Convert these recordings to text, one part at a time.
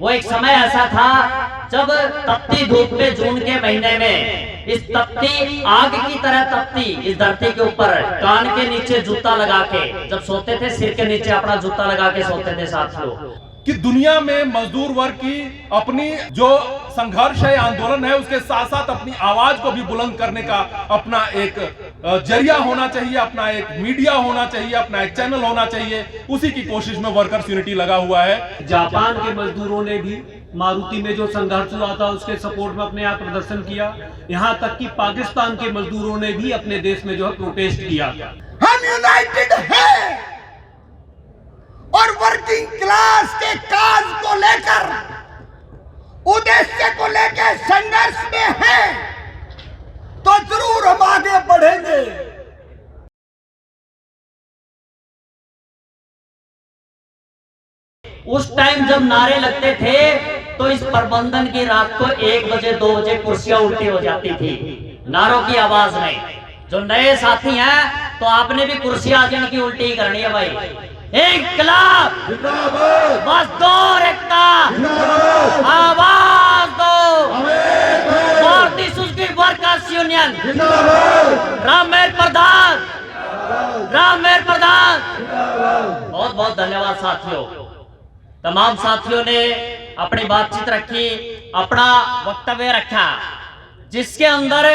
वो एक समय ऐसा था जब तपती धूप में जून के महीने में इस तपती आग की तरह तपती इस धरती के ऊपर कान के नीचे जूता लगा के जब सोते थे, सिर के नीचे अपना जूता लगा के सोते थे साथियों, कि दुनिया में मजदूर वर्ग की अपनी जो संघर्ष है, आंदोलन है, उसके साथ साथ अपनी आवाज को भी बुलंद करने का अपना एक जरिया होना चाहिए, अपना एक मीडिया होना चाहिए, अपना एक चैनल होना चाहिए। उसी की कोशिश में वर्कर्स यूनिटी लगा हुआ है। जापान के मजदूरों ने भी मारुति में जो संघर्ष हुआ था उसके सपोर्ट में अपने आप प्रदर्शन किया। यहाँ तक कि पाकिस्तान के मजदूरों ने भी अपने देश में जो है प्रोटेस्ट किया। हम यूनाइटेड हैं और वर्किंग क्लास के काज को लेकर, उद्देश्य को लेकर संघर्ष में हैं, तो जरूर हम आगे बढ़ेंगे। उस टाइम जब नारे लगते थे तो इस प्रबंधन की रात को 1 बजे 2 बजे कुर्सियां उल्टी हो जाती थी नारों की आवाज में। जो नए साथी हैं तो आपने भी कुर्सियां आज इनकी उल्टी ही करनी है भाई। इनकलाब मजदूर एकता आवाज दो, भारतीय सुजुकी वर्कर्स यूनियन, रामेर प्रधान, रामेर प्रधान। बहुत बहुत धन्यवाद साथियों। तमाम साथियों ने अपनी बातचीत रखी, अपना वक्तव्य रखा, जिसके अंदर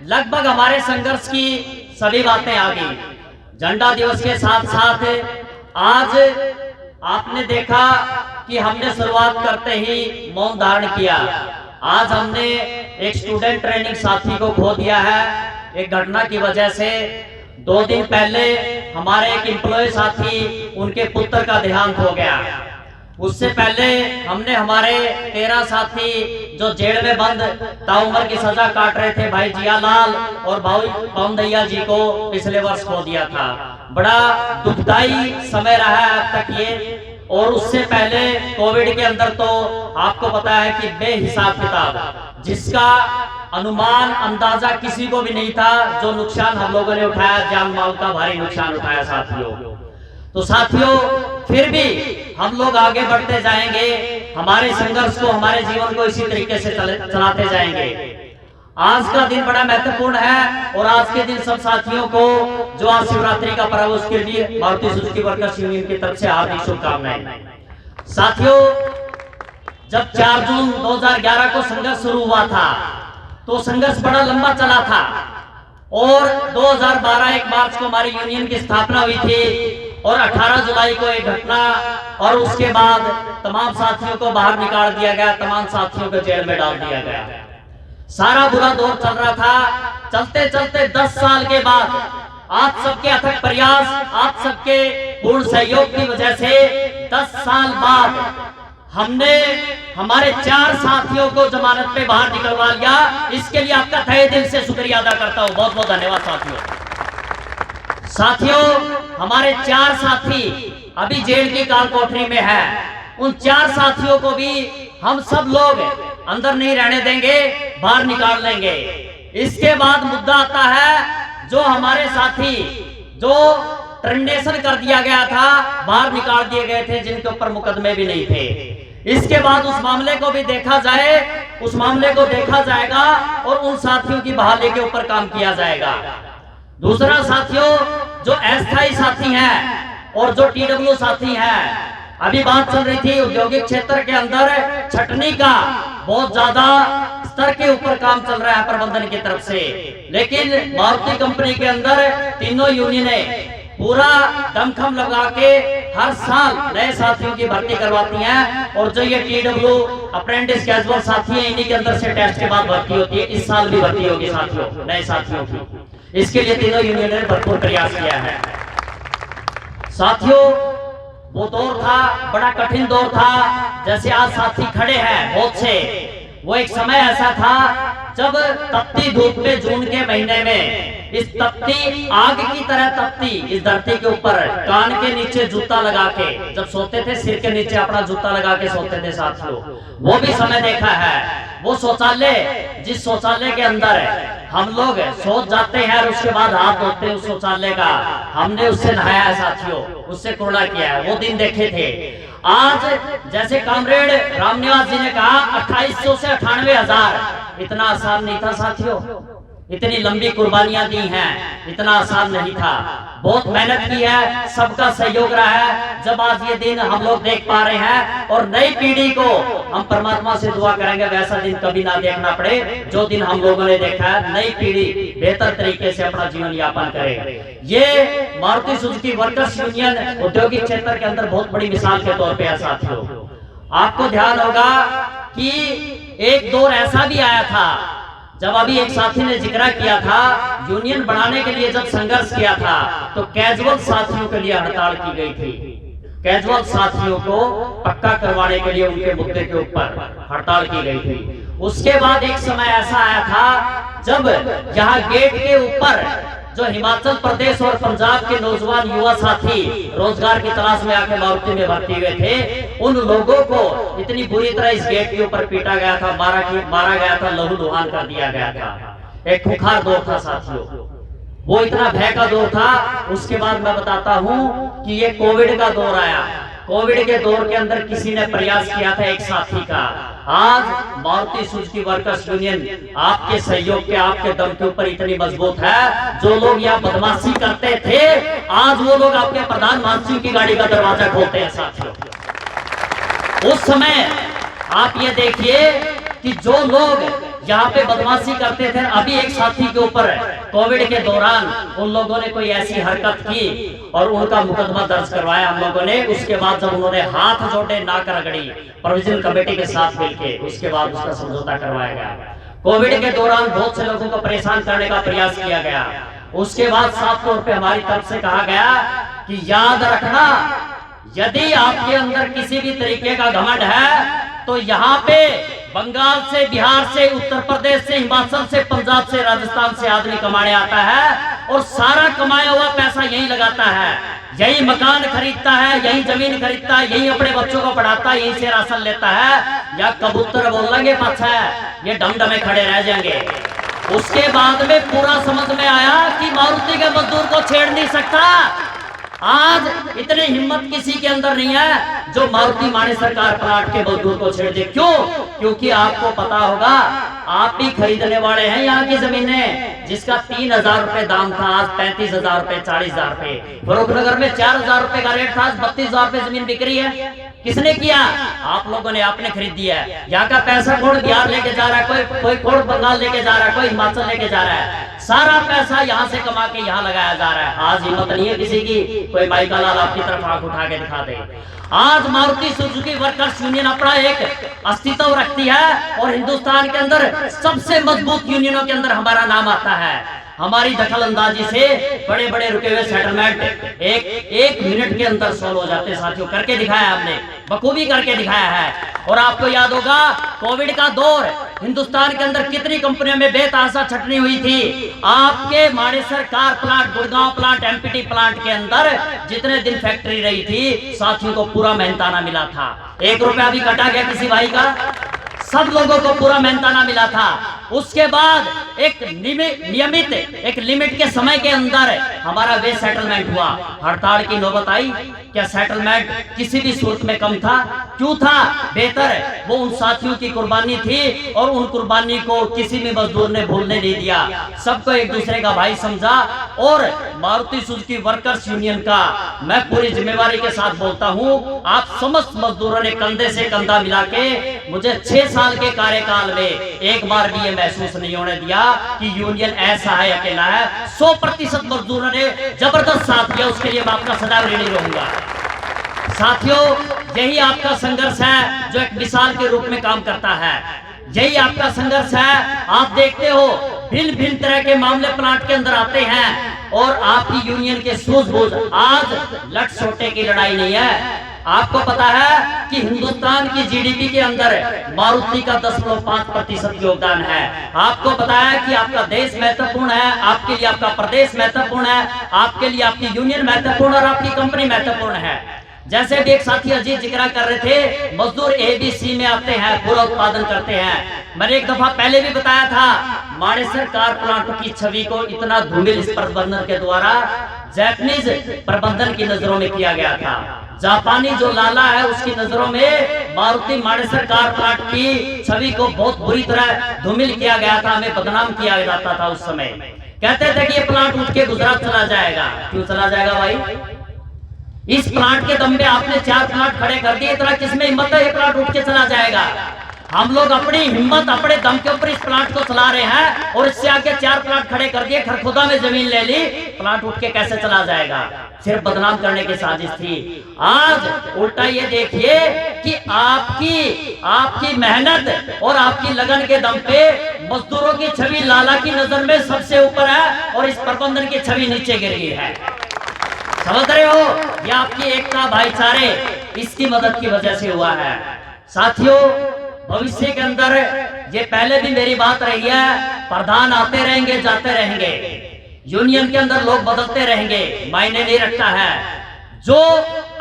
लगभग हमारे संघर्ष की सभी बातें आ गई। झंडा दिवस के साथ साथ आज आपने देखा कि हमने शुरुआत करते ही मौन धारण किया। आज हमने एक स्टूडेंट ट्रेनिंग साथी को खो दिया है एक घटना की वजह से। 2 दिन पहले हमारे एक एम्प्लॉय साथी, उनके पुत्र का देहांत हो गया। उससे पहले हमने हमारे 13 साथी जो जेल में बंद ताउम्र की सजा काट रहे थे, भाई जियालाल और भाई पवन दैया जी को पिछले वर्ष खो दिया था। बड़ा दुखदाई समय रहा है अब तक ये। और उससे पहले कोविड के अंदर तो आपको पता है कि बेहिसाब किताब, जिसका अनुमान अंदाजा किसी को भी नहीं था, जो नुकसान हम लोगों ने उठाया, जान माल का भारी नुकसान उठाया साथियों। तो साथियों फिर भी हम लोग आगे बढ़ते जाएंगे, हमारे संघर्ष को, हमारे जीवन को इसी तरीके से चलाते जाएंगे। आज का दिन बड़ा महत्वपूर्ण है और आज के दिन सब साथियों को जो आज शिवरात्रि का पर्व, उसके लिए भारतीय सुजुकी वर्कर्स यूनियन की तरफ से हार्दिक शुभकामनाएं। साथियों जब 4 जून 2011 को संघर्ष शुरू हुआ था तो संघर्ष बड़ा लंबा चला था और 2012 1 मार्च को हमारी यूनियन की स्थापना हुई थी और 18 जुलाई को एक घटना और उसके बाद तमाम साथियों को बाहर निकाल दिया गया, तमाम साथियों को जेल में डाल दिया गया। सारा बुरा दौर चल रहा था। चलते चलते 10 साल के बाद आप सबके अथक प्रयास, आप सबके पूर्ण सहयोग की वजह से 10 साल बाद हमने हमारे 4 साथियों को जमानत पे बाहर निकलवा लिया। इसके लिए आपका तहे दिल से शुक्रिया अदा करता हूं। बहुत बहुत धन्यवाद साथियों। साथियों हमारे 4 साथी अभी जेल की काल कोठरी में है। उन 4 साथियों को भी हम सब लोग अंदर नहीं रहने देंगे, बाहर निकाल लेंगे। इसके बाद मुद्दा आता है जो हमारे साथी जो टर्मिनेशन कर दिया गया था, बाहर निकाल दिए गए थे, जिनके ऊपर मुकदमे भी नहीं थे। इसके बाद उस मामले को भी देखा जाए, उस मामले को देखा जाएगा और उन साथियों की बहाली के ऊपर काम किया जाएगा। दूसरा साथियों जो अस्थायी साथी हैं और जो टीडब्ल्यू साथी हैं, अभी बात चल रही थी औद्योगिक क्षेत्र के अंदर छटनी का बहुत ज्यादा स्तर के ऊपर काम चल रहा है प्रबंधन की तरफ से, लेकिन मारुति कंपनी के अंदर तीनों यूनियनें पूरा दमखम लगा के हर साल नए साथियों की भर्ती करवाती हैं। और जो ये टीडब्ल्यू अप्रेंटिस कैजुअल साथी हैं, इन्हीं के अंदर से टेस्ट के बाद भर्ती होती है। इस साल भी भर्ती होगी साथियों, नए साथियों की। इसके लिए तीनों यूनियन ने भरपूर प्रयास किया है। साथियों वो दौर था, बड़ा कठिन दौर था। जैसे आज साथी खड़े हैं बहुत से, वो एक समय ऐसा था जब तपती धूप में जून के महीने में इस तपती आग की तरह तपती इस धरती के ऊपर कान के नीचे जूता लगा के जब सोते थे, सिर के नीचे अपना जूता लगा के सोते थे साथियों, वो भी समय देखा है। वो शौचालय, जिस शौचालय के अंदर हम लोग सोच जाते हैं और उसके बाद हाथ धोते हैं, उस शौचालय का हमने उससे नहाया है साथियों, उससे कूड़ा किया है, वो दिन देखे थे। आज जैसे कामरेड रामनिवास जी ने कहा 2800 से 98,000, इतना आसान नहीं था साथियों, इतनी लंबी कुर्बानियां दी हैं, इतना आसान नहीं था, बहुत मेहनत की है, सबका सहयोग रहा है। जब आज ये दिन हम लोग देख पा रहे हैं और नई पीढ़ी को हम परमात्मा से दुआ करेंगे वैसा दिन कभी ना देखना पड़े जो दिन हम लोगों ने देखा है, नई पीढ़ी बेहतर तरीके से अपना जीवन यापन करे। ये मारुति सुजुकी वर्कर्स यूनियन औद्योगिक क्षेत्र के अंदर बहुत बड़ी मिसाल के तौर पे है साथियों। आपको ध्यान होगा कि एक दौर ऐसा भी आया था जब अभी एक साथी ने जिक्र किया था, यूनियन बनाने के लिए जब संघर्ष किया था तो कैजुअल साथियों के लिए हड़ताल की गई थी, कैजुअल साथियों को पक्का करवाने के लिए उनके मुद्दे के ऊपर हड़ताल की गई थी। उसके बाद एक समय ऐसा आया था जब यहाँ गेट के ऊपर जो हिमाचल प्रदेश और पंजाब के नौजवान युवा साथी रोजगार की तलाश में आके मारुति में भर्ती हुए थे, उन लोगों को इतनी बुरी तरह इस गेट के ऊपर पीटा गया था, मारा गया था, लहूलुहान कर दिया गया था। एक खुखार दौर था साथियों, वो इतना भय का दौर था। उसके बाद मैं बताता हूँ कि ये कोविड का दौर आया। कोविड के दौर के अंदर किसी ने प्रयास किया था एक साथी का, आज मारुति सुजुकी वर्कर्स यूनियन आपके सहयोग के, आपके दम के ऊपर इतनी मजबूत है। जो लोग यहाँ बदमाशी करते थे, आज वो लोग आपके प्रधानमंत्री की गाड़ी का दरवाजा खोलते हैं साथियों। उस समय आप ये देखिए कि जो लोग यहाँ पे बदमाशी करते थे, अभी एक साथी के ऊपर कोविड के दौरान उन लोगों ने कोई ऐसी हरकत की और उनका मुकदमा दर्ज करवाया हम लोगों ने। उसके बाद जब उन्होंने हाथ जोड़े, नाक रगड़ी प्रोविजन कमेटी के साथ मिलकर, उसके बाद उसका समझौता करवाया गया। कोविड के दौरान बहुत से लोगों को परेशान करने का प्रयास किया गया। उसके बाद साफ तौर पे हमारी तरफ से कहा गया कि याद रखना, यदि आपके अंदर किसी भी तरीके का घमंड है तो यहाँ पे बंगाल से, बिहार से, उत्तर प्रदेश से, हिमाचल से, पंजाब से, राजस्थान से आदमी कमाने आता है और सारा कमाया हुआ पैसा यहीं लगाता है, यही मकान खरीदता है, यही जमीन खरीदता है, यही अपने बच्चों को पढ़ाता है, यहीं से राशन लेता है। या कबूतर बोल लेंगे पाछा ये डमडमे खड़े रह जाएंगे। उसके बाद में पूरा समझ में आया कि मारुति के मजदूर को छेड़ नहीं सकता। आज इतनी हिम्मत किसी के अंदर नहीं है जो मारुति मानेसर कार प्लांट के मजदूर को छेड़ दे। क्यों? क्योंकि आपको पता होगा आप ही खरीदने वाले हैं यहाँ की जमीनें, जिसका 3,000 रुपए दाम था आज 35,000 रुपए, 40,000 रुपए। फरूखनगर में 4,000 रुपए का रेट था, आज 32,000 रुपए जमीन बिक रही है। किसने किया? आप लोगों ने, आपने खरीद दिया है। यहाँ का पैसा कौन बिहार लेके जा रहा है, कोई कौन बंगाल लेके जा रहा है, कोई हिमाचल लेके जा रहा है। सारा पैसा यहाँ से कमा के यहाँ लगाया जा रहा है। आज हिम्मत नहीं है किसी की कोई माइका लाल आपकी तरफ आंख उठा के दिखा दे। आज मारुति सुजुकी वर्कर्स यूनियन अपना एक अस्तित्व रखती है और हिंदुस्तान के अंदर सबसे मजबूत यूनियनों के अंदर हमारा नाम आता है। हमारी दखल अंदाजी से बड़े बड़े रुके हुए सेटलमेंट एक मिनट के अंदर सॉल्व हो जाते हैं साथियों। करके दिखाया हमने, बखूबी करके दिखाया है। और आपको याद होगा कोविड का दौर, हिंदुस्तान के अंदर कितनी कंपनियों में बेतहाशा छटनी हुई थी। आपके Manesar car plant, Gurgaon plant, empty plant के अंदर जितने दिन फैक्ट्री रही थी, साथियों को पूरा मेहनताना मिला था। 1 रुपया भी कटा गया किसी भाई का? सब लोगों को पूरा मेहनताना मिला था। उसके बाद एक नियमित एक लिमिट के समय के अंदर हमारा वे सेटलमेंट हुआ। हड़ताल की नौबत आई, क्या सेटलमेंट किसी भी सूरत में कम था? क्यों था? बेहतर वो उन साथियों की कुर्बानी थी और उन कुर्बानी को किसी भी मजदूर ने भूलने नहीं दिया। सबको एक दूसरे का भाई समझा। और मारुति सुजुकी वर्कर्स यूनियन का मैं पूरी जिम्मेवारी के साथ बोलता हूँ, आप समस्त मजदूरों ने कंधे से कंधा मिला के मुझे 6 साल के कार्यकाल में एक बार भी ये महसूस नहीं होने दिया कि यूनियन ऐसा है, अकेला है। 100% मजदूरों ने जबरदस्त साथ दिया, उसके लिए मैं आपका सदैव ऋणी रहूंगा। साथियों, यही आपका संघर्ष है जो एक मिसाल के रूप में काम करता है। यही आपका संघर्ष है। आप देखते हो भिन्न भिन्न तरह के मामले प्लांट के अंदर आते हैं और आपकी यूनियन के सूझबूझ, आज लट सोटे की लड़ाई नहीं है, आपको पता है कि हिंदुस्तान की जीडीपी के अंदर मारुति का 10.5% योगदान है। आपको पता है कि आपका देश महत्वपूर्ण है, आपके लिए आपका प्रदेश महत्वपूर्ण है, आपके लिए आपकी यूनियन महत्वपूर्ण और आपकी कंपनी महत्वपूर्ण है। जैसे भी एक साथी अजीत जिक्र कर रहे थे, मजदूर ABC में आते हैं, पूरा उत्पादन करते हैं। मैंने एक दफा पहले भी बताया था, मानेसर कार प्लांट की छवि को इतना धूमिल इस प्रबंधन के द्वारा जापानीज प्रबंधन की नजरों में किया गया था। जापानी जो लाला है उसकी नजरों में मारुति मानेसर कार प्लांट की छवि को बहुत बुरी तरह धूमिल किया गया था, हमें बदनाम किया जाता था। उस समय कहते थे कि ये प्लांट उठ के गुजरात चला जाएगा। क्यों चला जाएगा भाई? इस प्लांट के दम पे आपने 4 प्लांट खड़े कर दिए, इतना किसमें हिम्मत है ये प्लांट उठ के चला जाएगा? हम लोग अपनी हिम्मत अपने दम के ऊपर इस प्लांट को चला रहे हैं और इससे आगे 4 प्लांट खड़े कर दिए, खरखुदा में जमीन ले ली, प्लांट उठ के कैसे चला जाएगा? सिर्फ बदनाम करने की साजिश थी। आज उल्टा ये देखिए कि आपकी मेहनत और आपकी लगन के दम पे मजदूरों की छवि लाला की नजर में सबसे ऊपर है और इस प्रबंधन की छवि नीचे गिर गई है। समझ रहे हो? ये आपकी एकता, भाईचारे, इसकी मदद की वजह से हुआ है। साथियों, भविष्य के अंदर ये पहले भी मेरी बात रही है, प्रधान आते रहेंगे, जाते रहेंगे, यूनियन के अंदर लोग बदलते रहेंगे, मायने नहीं रखता है। जो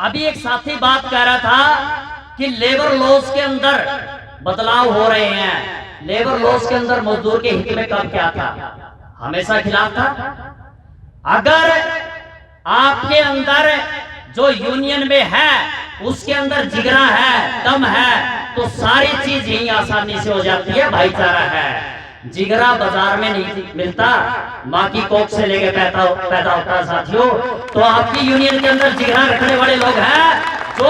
अभी एक साथी बात कह रहा था कि लेबर लॉज के अंदर बदलाव हो रहे हैं, लेबर लॉज के अंदर मजदूर के हित में कब क्या था? हमेशा खिलाफ था। अगर आपके अंदर जो यूनियन में है उसके अंदर जिगरा है, दम है, तो सारी चीज यही आसानी से हो जाती है। भाईचारा है। जिगरा बाजार में नहीं मिलता, माँ की कोख से लेके पैदा होता है। साथियों, तो आपकी यूनियन के अंदर जिगरा रखने वाले लोग हैं। जो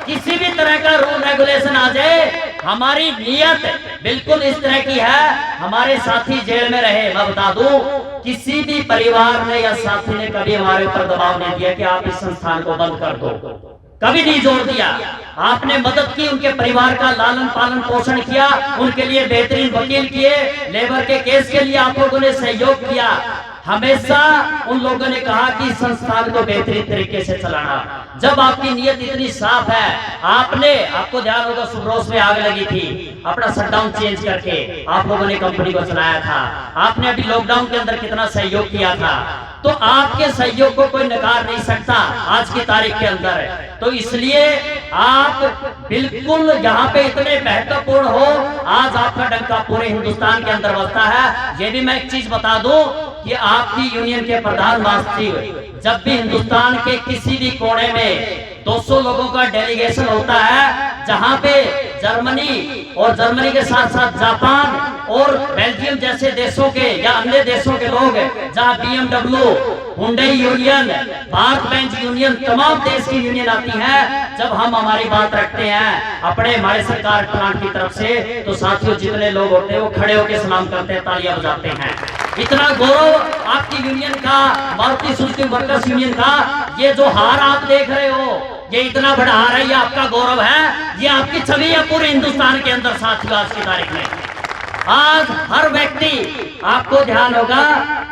किसी भी तरह का रूल रेगुलेशन आ जाए, हमारी नियत बिल्कुल इस तरह की है, हमारे साथी जेल में रहे। मैं बता दूं, किसी भी परिवार ने या साथी ने कभी हमारे ऊपर दबाव नहीं दिया कि आप इस संस्थान को बंद कर दो, कभी नहीं जोर दिया। आपने मदद की, उनके परिवार का लालन पालन पोषण किया, उनके लिए बेहतरीन वकील किए, लेबर के केस के लिए आप लोगों ने सहयोग किया। हमेशा उन लोगों ने कहा कि संस्थान को बेहतरीन तरीके से चलाना। जब आपकी नीयत इतनी साफ है, आपको ध्यान होगा सुब्रोस में आग लगी थी, अपना शटडाउन चेंज करके आप लोगों ने कंपनी को चलाया था। आपने अभी लॉकडाउन के अंदर कितना सहयोग किया था, तो आपके सहयोग को कोई नकार नहीं सकता आज की तारीख के अंदर। तो इसलिए आप बिल्कुल यहाँ पे इतने महत्वपूर्ण हो, आज आपका डंका पूरे हिंदुस्तान के अंदर बजता है। ये भी मैं एक चीज बता दूं कि आपकी यूनियन के प्रधान महासचिव जब भी हिंदुस्तान के किसी भी कोने में 200 लोगों का डेलीगेशन होता है, जहां पे जर्मनी और जर्मनी के साथ साथ जापान और बेल्जियम जैसे देशों के या अन्य देशों के लोग, जहां BMW, Hyundai union, Bharat bench union, तमाम देश की यूनियन आती है, जब हम हमारी बात रखते हैं अपने हमारे सरकार प्लांट की तरफ से, तो साथियों जितने लोग होते हैं वो खड़े होकर सलाम करते हैं, तालियां बजाते हैं। इतना गौरव आपकी यूनियन का, मारुति सुजुकी वर्कर्स यूनियन का। ये जो हार आप देख रहे हो, ये इतना बड़ा हार है, ये आपका गौरव है, ये आपकी छवि है पूरे हिंदुस्तान के अंदर। साथियों, आज की तारीख में आज हर व्यक्ति, आपको ध्यान होगा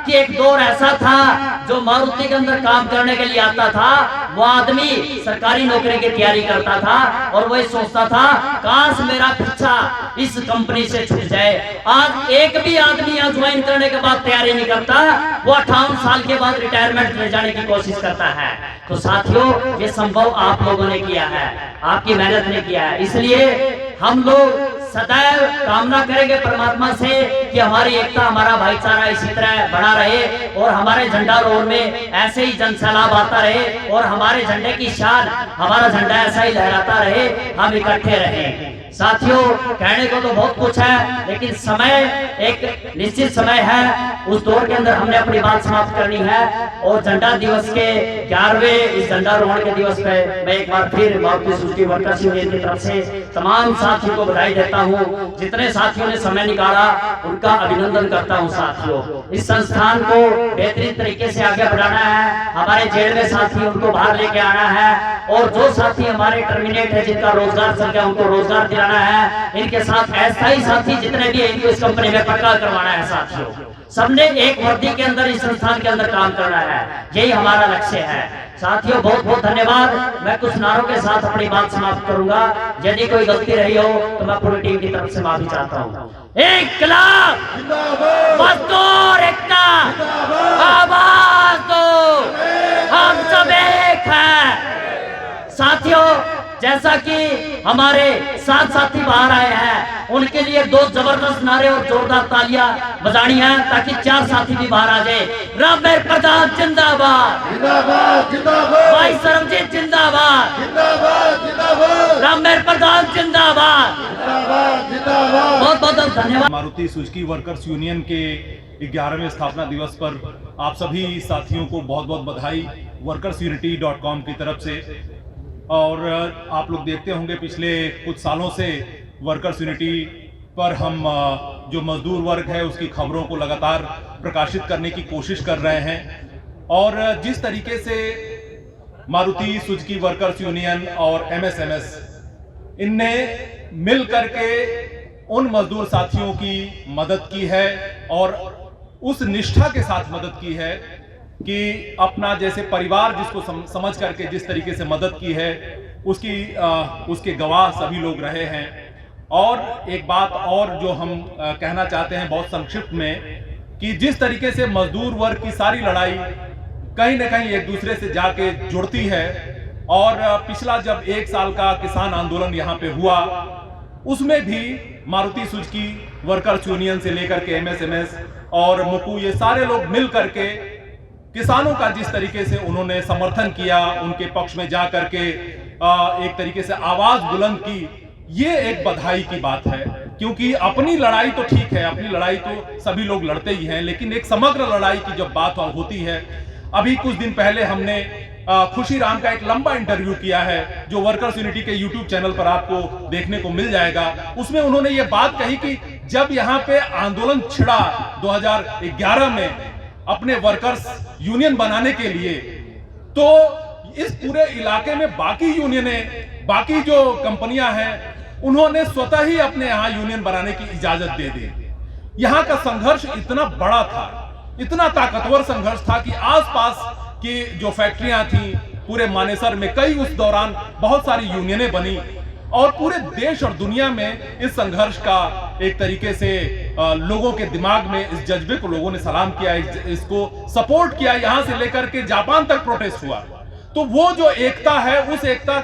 कि एक दौर ऐसा था जो मारुति के अंदर काम करने के लिए आता था, वो आदमी सरकारी नौकरी की तैयारी करता था और वही सोचता था काश मेरा पीछा इस कंपनी से छूट जाए। आज एक भी आदमी यहाँ ज्वाइन करने के बाद तैयारी नहीं करता, वो 58 साल के बाद रिटायरमेंट ले जाने की कोशिश करता है। तो साथियों, ये संभव आप लोगों ने किया है, आपकी मेहनत ने किया है। इसलिए हम लोग सदैव कामना करेंगे परमात्मा से कि हमारी एकता, हमारा भाईचारा इसी तरह बना रहे और हमारे झंडा रोड में ऐसे ही जन सैलाब आता रहे और हमारे झंडे की शान, हमारा झंडा ऐसा ही लहराता रहे, हम इकट्ठे रहें। साथियों, कहने को तो बहुत कुछ है, लेकिन समय, एक निश्चित समय है, उस दौर के अंदर हमने अपनी बात समाप्त करनी है। और झंडा दिवस के 11वें इस झंडारोहण के दिवस पे मैं एक बार फिर मारुति सुजुकी वर्कर्स यूनियन की तरफ से तमाम साथियों को बधाई देता हूँ। जितने साथियों ने समय निकाला उनका अभिनंदन करता हूँ। साथियों, इस संस्थान को बेहतरीन तरीके से आगे बढ़ाना है, हमारे जेल में साथी उनको बाहर लेके आना है, और जो साथी हमारे टर्मिनेट है, जिनका रोजगार चल गया, उनको रोजगार दिलाना है, इनके साथ अस्थायी साथी जितने भी इनको इस कंपनी में पक्का करवाना है साथियों। सबने एक वर्दी के अंदर इस संस्थान के अंदर काम करना है, यही हमारा लक्ष्य है साथियों। बहुत बहुत धन्यवाद। मैं कुछ नारों के साथ अपनी बात समाप्त करूंगा। यदि कोई गलती रही हो तो मैं पूरी टीम की तरफ से माफी चाहता हूँ। इनकलाब मजदूर एकता, आवाज दो, हम सब एक हैं साथियों। जैसा कि हमारे 7 साथी बाहर आए हैं, उनके लिए 2 जबरदस्त नारे और जोरदार तालियां बजानी है ताकि 4 साथी भी बाहर आ जाए। रामवीर प्रधान जिंदाबाद, जिंदाबाद जिंदाबाद, भाई सरबजीत जिंदाबाद, जिंदाबाद जिंदाबाद, रामवीर प्रधान जिंदाबाद। जिंदाबाद जिंदाबाद। बहुत बहुत धन्यवाद। मारुति सुजुकी वर्कर्स यूनियन के 11वें स्थापना दिवस पर आप सभी साथियों को बहुत बहुत बधाई workersunity.com की तरफ से। और आप लोग देखते होंगे पिछले कुछ सालों से वर्कर्स यूनिटी पर हम जो मजदूर वर्ग है उसकी खबरों को लगातार प्रकाशित करने की कोशिश कर रहे हैं। और जिस तरीके से मारुति सुजुकी वर्कर्स यूनियन और MSMS इनने मिल करके उन मजदूर साथियों की मदद की है और उस निष्ठा के साथ मदद की है कि अपना जैसे परिवार जिसको समझ करके जिस तरीके से मदद की है उसके गवाह सभी लोग रहे हैं। और एक बात और जो हम कहना चाहते हैं बहुत संक्षिप्त में, कि जिस तरीके से मजदूर वर्ग की सारी लड़ाई कहीं ना कहीं एक दूसरे से जाके जुड़ती है। और पिछला जब 1 साल का किसान आंदोलन यहाँ पे हुआ, उसमें भी मारुति सुजुकी वर्कर्स यूनियन से लेकर के MSMS और मुकू, ये सारे लोग मिल करके किसानों का जिस तरीके से उन्होंने समर्थन किया, उनके पक्ष में जा करके एक तरीके से आवाज बुलंद की, ये एक बधाई की बात है। क्योंकि अपनी लड़ाई तो ठीक है, अपनी लड़ाई तो सभी लोग लड़ते ही हैं, लेकिन एक समग्र लड़ाई की जब बात होती है। अभी कुछ दिन पहले हमने खुशी राम का एक लंबा इंटरव्यू किया है जो वर्कर्स यूनिटी के YouTube चैनल पर आपको देखने को मिल जाएगा। उसमें उन्होंने ये बात कही कि जब यहाँ पे आंदोलन छिड़ा 2011 में अपने वर्कर्स यूनियन बनाने के लिए, तो इस पूरे इलाके में बाकी यूनियनें, बाकी जो कंपनियां हैं, उन्होंने स्वतः ही अपने यहां यूनियन बनाने की इजाजत दे दी। यहां का संघर्ष इतना बड़ा था, इतना ताकतवर संघर्ष था कि आसपास की जो फैक्ट्रियां थी पूरे मानेसर में, कई उस दौरान बहुत सारी यूनियनें बनी और पूरे देश और दुनिया में इस संघर्ष का एक तरीके से लोगों के दिमाग में इस जज्बे को लोगों ने सलाम किया, इसको सपोर्ट किया। यहां से लेकर के जापान तक प्रोटेस्ट हुआ। तो वो जो एकता है, उस एकता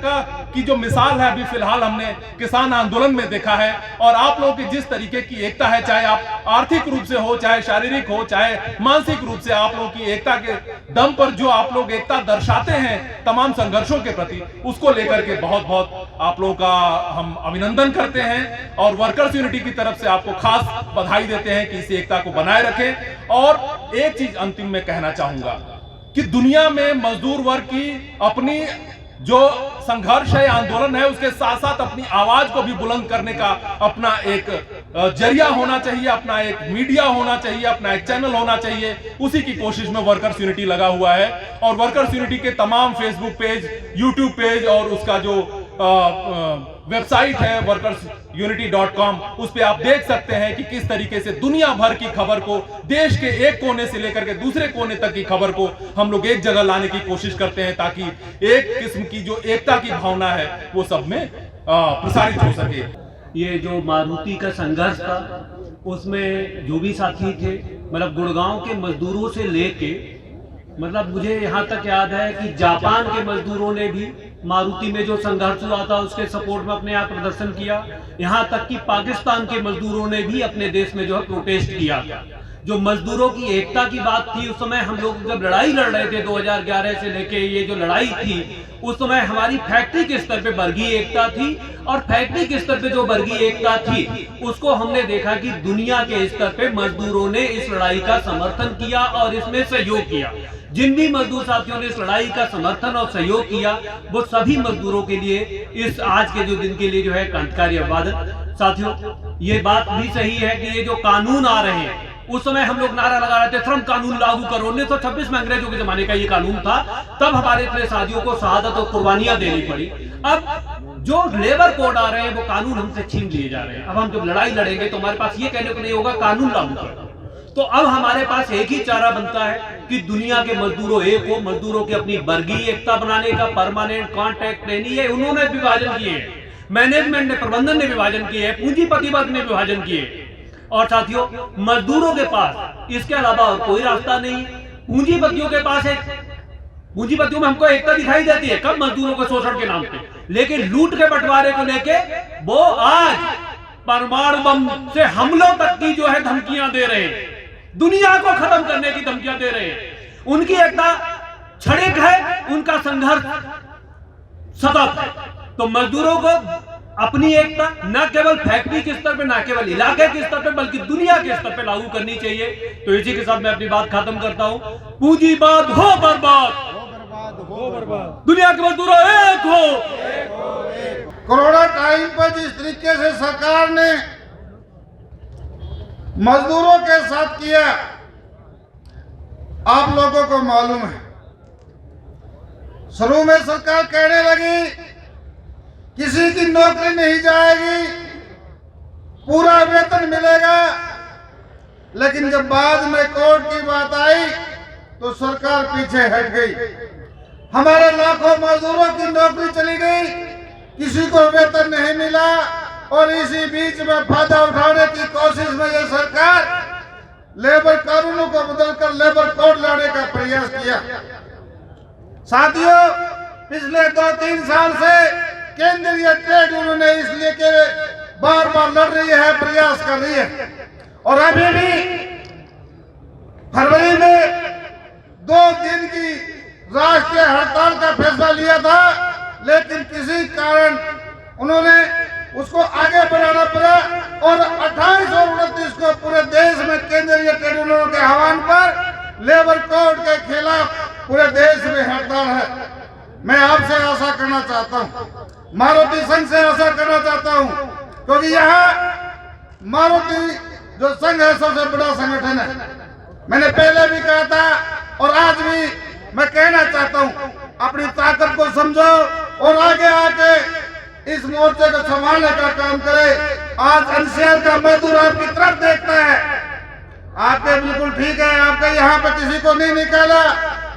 की जो मिसाल है अभी फिलहाल हमने किसान आंदोलन में देखा है। और आप लोगों की जिस तरीके की एकता है, चाहे आप आर्थिक रूप से हो, चाहे शारीरिक हो, चाहे मानसिक रूप से, आप लोगों की एकता के दम पर जो आप लोग एकता दर्शाते हैं तमाम संघर्षों के प्रति, उसको लेकर के बहुत बहुत आप लोगों का हम अभिनंदन करते हैं। और वर्कर्स यूनिटी की तरफ से आपको खास बधाई देते हैं कि इस एकता को बनाए रखें। और एक चीज अंतिम में कहना चाहूंगा कि दुनिया में मजदूर वर्ग की अपनी जो संघर्ष है, आंदोलन है, उसके साथ साथ अपनी आवाज को भी बुलंद करने का अपना एक जरिया होना चाहिए, अपना एक मीडिया होना चाहिए, अपना एक चैनल होना चाहिए। उसी की कोशिश में वर्कर्स यूनिटी लगा हुआ है। और वर्कर्स यूनिटी के तमाम फेसबुक पेज, यूट्यूब पेज और उसका जो वेबसाइट है workersunity.com, उस पे आप देख सकते हैं कि किस तरीके से दुनिया भर की खबर को, देश के एक कोने से लेकर के दूसरे कोने तक की खबर को हम लोग एक जगह लाने की कोशिश करते हैं, ताकि एक किस्म की जो एकता की भावना है वो सब में प्रसारित हो सके। ये जो मारुति का संघर्ष था, उसमें जो भी साथी थे, मतलब गुड़गांव के मजदूरों से लेके, मतलब मुझे यहाँ तक याद है कि जापान के मजदूरों ने भी मारुति में जो संघर्ष हुआ था उसके सपोर्ट में अपने यहाँ प्रदर्शन किया। यहाँ तक कि पाकिस्तान के मजदूरों ने भी अपने देश में जो है प्रोटेस्ट किया। जो मजदूरों की एकता की बात थी, उस समय हम लोग जब लड़ाई लड़ रहे थे 2011 से लेके, ये जो लड़ाई थी उस समय हमारी फैक्ट्री के स्तर पे वर्गीय एकता थी। और फैक्ट्री के स्तर पे जो वर्गीय एकता थी, उसको हमने देखा कि दुनिया के स्तर पे मजदूरों ने इस लड़ाई का समर्थन किया और इसमें सहयोग किया। जिन भी मजदूर साथियों ने इस लड़ाई का समर्थन और सहयोग किया, वो सभी मजदूरों के लिए इस आज के जो दिन के लिए जो है क्रांतिकारी अभिवादन। साथियों, ये बात भी सही है कि ये जो कानून आ रहे हैं, उस समय हम लोग नारा लगा रहे थे श्रम कानून लागू करो। 1926 में अंग्रेजों के जमाने का ये कानून था। तब हमारे इतने साथियों को शहादत और कुर्बानियां देनी पड़ी। अब जो लेबर कोड आ रहे हैं वो कानून हमसे छीन लिए जा रहे हैं। अब हम जब लड़ाई लड़ेंगे तो हमारे पास ये कहने को नहीं होगा कानून लागू करो। तो अब हमारे पास एक ही चारा बनता है कि दुनिया के मजदूरों एक हो, मजदूरों की अपनी वर्गीय एकता बनाने का, परमानेंट कॉन्ट्रैक्ट नहीं है, उन्होंने विभाजन किए हैं, मैनेजमेंट ने, प्रबंधन ने विभाजन किए हैं, पूंजीपतिवाद ने विभाजन किए। और साथियों, मजदूरों के पास इसके अलावा और कोई रास्ता नहीं। पूंजीपतियों के पास एक, पूंजीपतियों में हमको एकता दिखाई देती है कब, मजदूरों के शोषण के नाम पे, लेकिन लूट के बंटवारे को लेके वो आज परमाणु बम से हमलों तक की जो है धमकियां दे रहे हैं, दुनिया को खत्म करने की धमकियां दे रहे हैं। उनकी एकता क्षणिक है, उनका संघर्ष सतत है। तो मजदूरों को अपनी एकता न केवल फैक्ट्री के स्तर पे, न केवल इलाके के स्तर पे, बल्कि दुनिया के स्तर पे लागू करनी चाहिए। तो इसी के साथ मैं अपनी बात खत्म करता हूं। पूंजीवाद हो बर्बाद, दुनिया के मजदूरों एक हो। कोरोना टाइम पर जिस तरीके से सरकार ने मजदूरों के साथ किया, आप लोगों को मालूम है। शुरू में सरकार कहने लगी किसी की नौकरी नहीं जाएगी, पूरा वेतन मिलेगा, लेकिन जब बाद में कोर्ट की बात आई तो सरकार पीछे हट गई। हमारे लाखों मजदूरों की नौकरी चली गई, किसी को वेतन नहीं मिला, और इसी बीच में फायदा उठाने की कोशिश में यह सरकार लेबर कानूनों को बदलकर लेबर कोड लाने का प्रयास किया। साथियों, पिछले 2-3 साल से केंद्रीय ट्रेड यूनियन ने इसलिए के बार बार लड़ रही है, प्रयास कर रही है, और अभी भी फरवरी में 2 दिन की राष्ट्रीय हड़ताल का फैसला लिया था, लेकिन किसी कारण उन्होंने उसको आगे बढ़ाना पड़ा, और 28 और 29 को पूरे देश में केंद्रीय ट्रेड यूनियनों के आह्वान पर लेबर कोड के खिलाफ पूरे देश में हड़ताल है। मैं आपसे आशा करना चाहता हूं, मारुति संघ से आशा करना चाहता हूं, क्योंकि यहाँ मारुति जो संघ है सबसे बड़ा संगठन है। मैंने पहले भी कहा था और आज भी मैं कहना चाहता हूं, अपनी ताकत को समझो और आगे आके इस मोर्चे को संभालने का काम करे। आज एनसीआर का मजदूर आपकी तरफ देखता है, आपके बिल्कुल ठीक है, आपके यहाँ पे किसी को नहीं निकाला,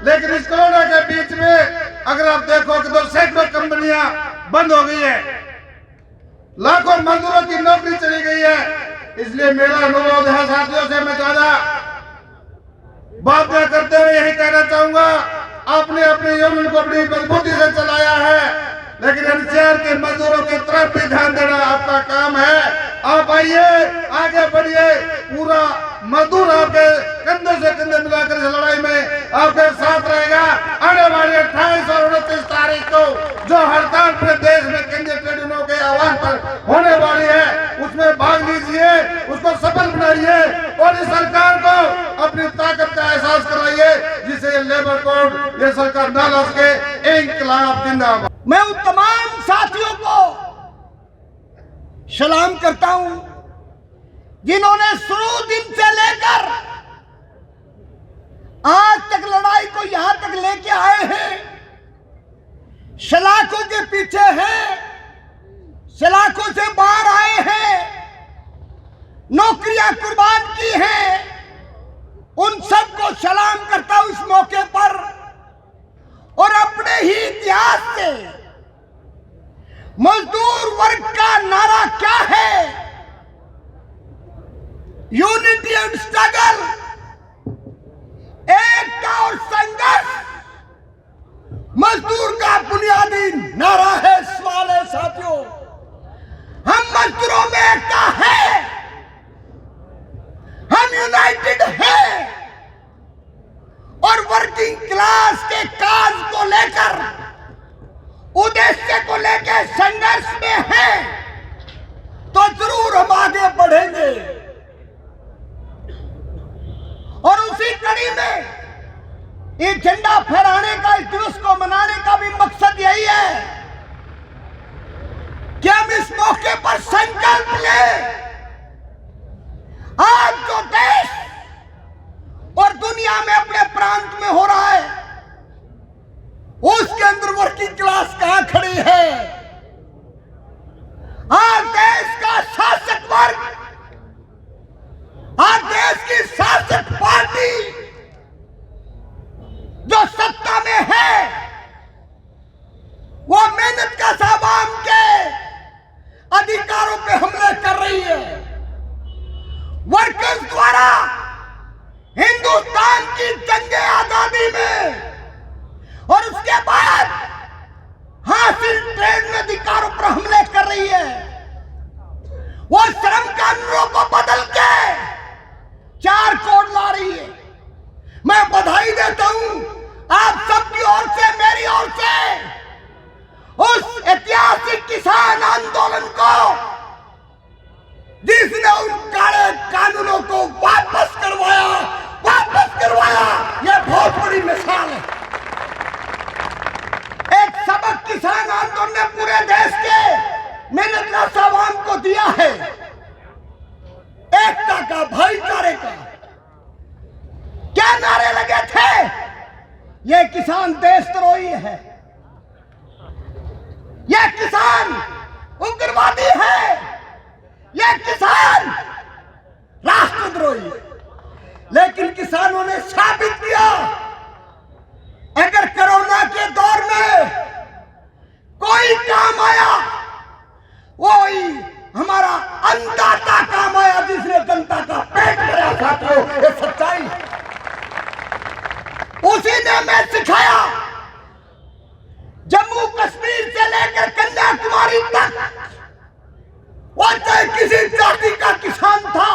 लेकिन इस कोरोना के बीच में अगर आप देखो कि तो सैकड़ों कंपनियां बंद हो गई है, लाखों मजदूरों की नौकरी चली गई है। इसलिए मेरा अनुरोध है साथियों से, मैं ज्यादा बात न करते हुए यही कहना चाहूंगा, आपने अपने यूनियन को अपनी मजबूती से चलाया है, लेकिन एनसीआर के मजदूरों की तरफ भी ध्यान देना आपका काम है। आप आइए, आगे बढ़िए, पूरा मजदूर आपके कंधे से कंधे मिलाकर इस लड़ाई में आपके साथ रहेगा। आने वाली 28 और 29 तारीख को जो हड़ताल पूरे देश में केंद्रीय ट्रेड यूनियनों के आह्वान पर होने वाली है, उसमें भाग लीजिए, उसको सफल बनाइए और इस सरकार को अपनी ताकत का एहसास कराइए, जिसे लेबर कोड ये सरकार ना ला सके। इंकलाब जिंदाबाद। मैं उन तमाम साथियों को सलाम करता हूं जिन्होंने शुरू दिन से लेकर आज तक लड़ाई को यहां तक लेके आए हैं, सलाखों के पीछे हैं, सलाखों से बाहर आए हैं, नौकरियां कुर्बान की हैं। उन सबको सलाम करता हूं इस मौके पर। और अपने ही इतिहास से मजदूर वर्ग का नारा क्या है? यूनिटी एंड स्ट्रगल, एकता और संघर्ष मजदूर का बुनियादी नारा है। सवाल है साथियों, हम मजदूरों में एकता है, हम यूनाइटेड हैं और वर्किंग क्लास के काज को लेकर, उद्देश्य को लेकर संघर्ष में हैं, तो जरूर हम आगे बढ़ेंगे। और उसी कड़ी में ये झंडा फहराने का, इस दिवस को मनाने का भी मकसद यही है कि हम इस मौके पर संकल्प लें, आज जो देश और दुनिया में अपने प्रांत में हो रहा है, उसके अंदर वर्किंग क्लास कहां खड़ी है? पूरे देश के मेहनत आवाम को दिया है, एकता का, भाईचारे का। क्या नारे लगे थे, ये किसान देशद्रोही है, ये किसान उग्रवादी है, ये किसान राष्ट्रद्रोही। लेकिन किसानों ने साबित किया, अगर कोरोना के दौर में कोई काम आया, वही हमारा अन्नदाता काम आया, जिसने जनता का पेट भरा। साथियों, ये सच्चाई उसी ने हमें सिखाया। जम्मू कश्मीर से लेकर कन्याकुमारी तक वो चाहे किसी जाति का किसान था,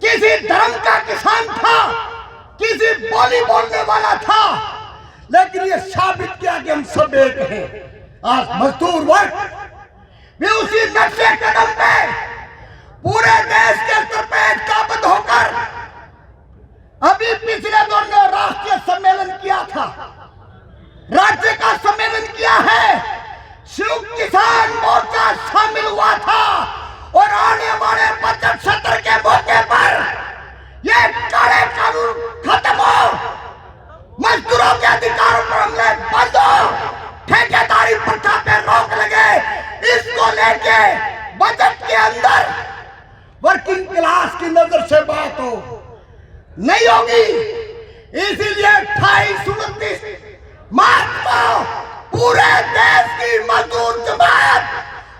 किसी धर्म का किसान था, किसी बोली बोलने वाला था, लेकिन ये साबित किया कि हम सब एक हैं। आज मजदूर वर्ग भी उसी नक्शे कदम पे पूरे देश के स्तर पे एकताबद्ध होकर अभी पिछले दिनों राष्ट्रीय सम्मेलन किया था, राज्य का सम्मेलन किया है, संयुक्त किसान मोर्चा शामिल हुआ था। और आने वाले बजट सत्र के मौके पर ये काले कानून खत्म हो, मजदूरों के अधिकारों पर हमले बंद हो, ठेकेदारी प्रथा पे रोक लगे, इसको लेके बजट के अंदर वर्किंग क्लास की नजर से बात हो नहीं होगी। इसीलिए 28-29 मार्च को पूरे देश की मजदूर जमात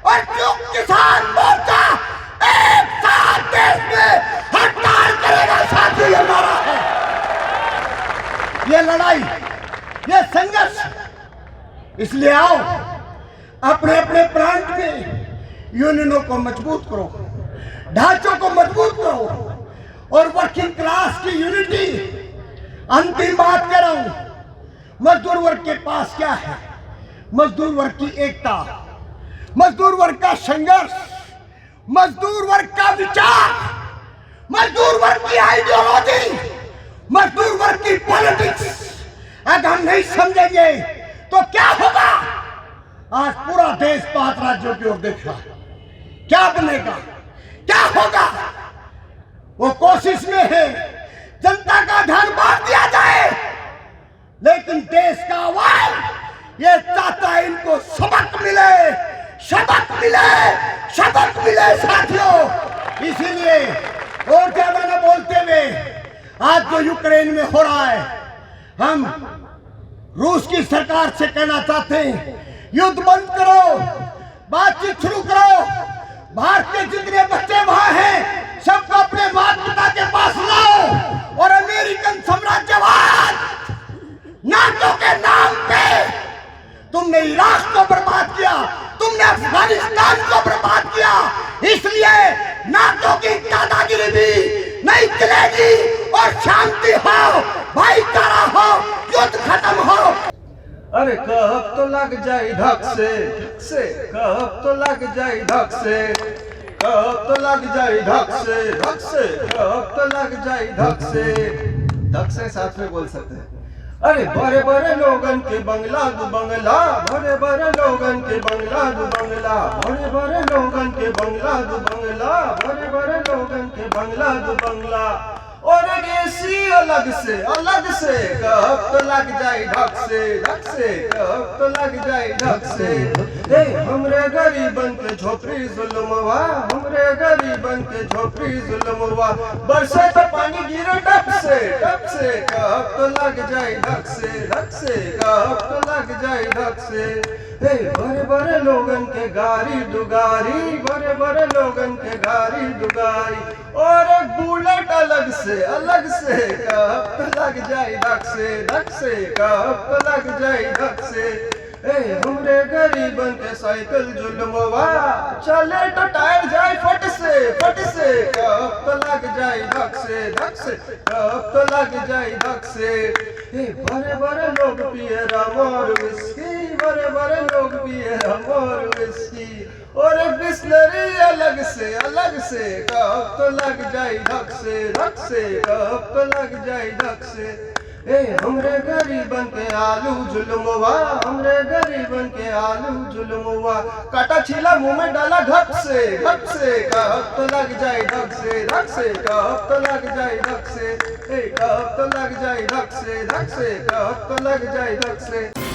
और संयुक्त किसान मोर्चा एक साथ देश में हड़ताल करेगा। साथियों, ये नारा है, ये लड़ाई, ये संघर्ष। इसलिए आओ, अपने अपने प्रांत में यूनियनों को मजबूत करो, ढांचों को मजबूत करो और वर्किंग क्लास की यूनिटी। अंतिम बात कर रहा हूं, मजदूर वर्ग के पास क्या है? मजदूर वर्ग की एकता, मजदूर वर्ग का संघर्ष, मजदूर वर्ग का विचार, मजदूर वर्ग की आइडियोलॉजी, मजदूर वर्ग की पॉलिटिक्स। अगर हम नहीं समझेंगे तो क्या होगा? आज पूरा देश 5 राज्यों की ओर देख रहा है, क्या बनेगा, क्या होगा? वो कोशिश में है जनता का ध्यान बांट दिया जाए, लेकिन देश का आवाज ये चाहता है इनको सबक मिले, सबक मिले, सबक मिले। साथियों, इसीलिए और ज्यादा न बोलते हुए, आज जो यूक्रेन में हो रहा है, हम रूस की सरकार से कहना चाहते हैं, युद्ध बंद करो, बातचीत शुरू करो। भारत के जितने बच्चे वहां हैं, सबको अपने माता पिता के पास लाओ और अमेरिकन साम्राज्यवाद नाटो के नाम पे तुमने इराक को बर्बाद किया, तुमने अफगानिस्तान को बर्बाद किया। इसलिए नाटो की दादागिरी भी नहीं चलेगी और शांति हो, भाईचारा हो, युद्ध खत्म हो। अरे कब तो लग जाए धक से, कब तो लग जाए धक से, कब तो लग जाए धक से, कब तो लग जाए धक से साथ में बोल सकते हैं। अरे बड़े बड़े लोगन के बंगला दू बंगला, बड़े बड़े लोगन के बंगला दू बंगला, बड़े बड़े लोगन के बंगला दू बंगला, बड़े बड़े लोगन के बंगला दू बंगला। और एसी अलग से कब तो लग जाए धक से, कब तो लग जाए धक से। हे हमरे गरीबन के झोपड़ी जुल्मवा, हमरे गरीबन के झोपड़ी जुल्मवा, बरसे तो पानी गिरे टप से, कब तो लग जाए धक से, कब तो लग जाए धक से। हे बड़े बड़े लोगन के गाड़ी दुगारी, बड़े बड़े लोगन के गाड़ी दुगारी, और एक बुलेट अलग से कब तो लग जाए धक से, कब तो लग जाए धक से। ए हमरे गरीबन के साइकिल जुल्मवा, चले तो टायर जाए फट से, कब तो लग जाए धक से, कब तो लग जाए धक से। ए बड़े बड़े लोग पिए रम और विस्की, बड़े बड़े लोग पिए रम और विस्की, और एक बिस्लरी अलग से कब तो लग जाए धक से, कब तो लग जाए धक से। ए हमरे गरीबन के आलू जुल्मुआ, हमरे गरीबन के आलू जुल्मुआ, काटा छीला मुंह में डाला घप से, कहब तो लग जाए धक से, कहब तो लग जाए धक से, कहब तो लग जाए धक से, कहब तो लग जाए धक से।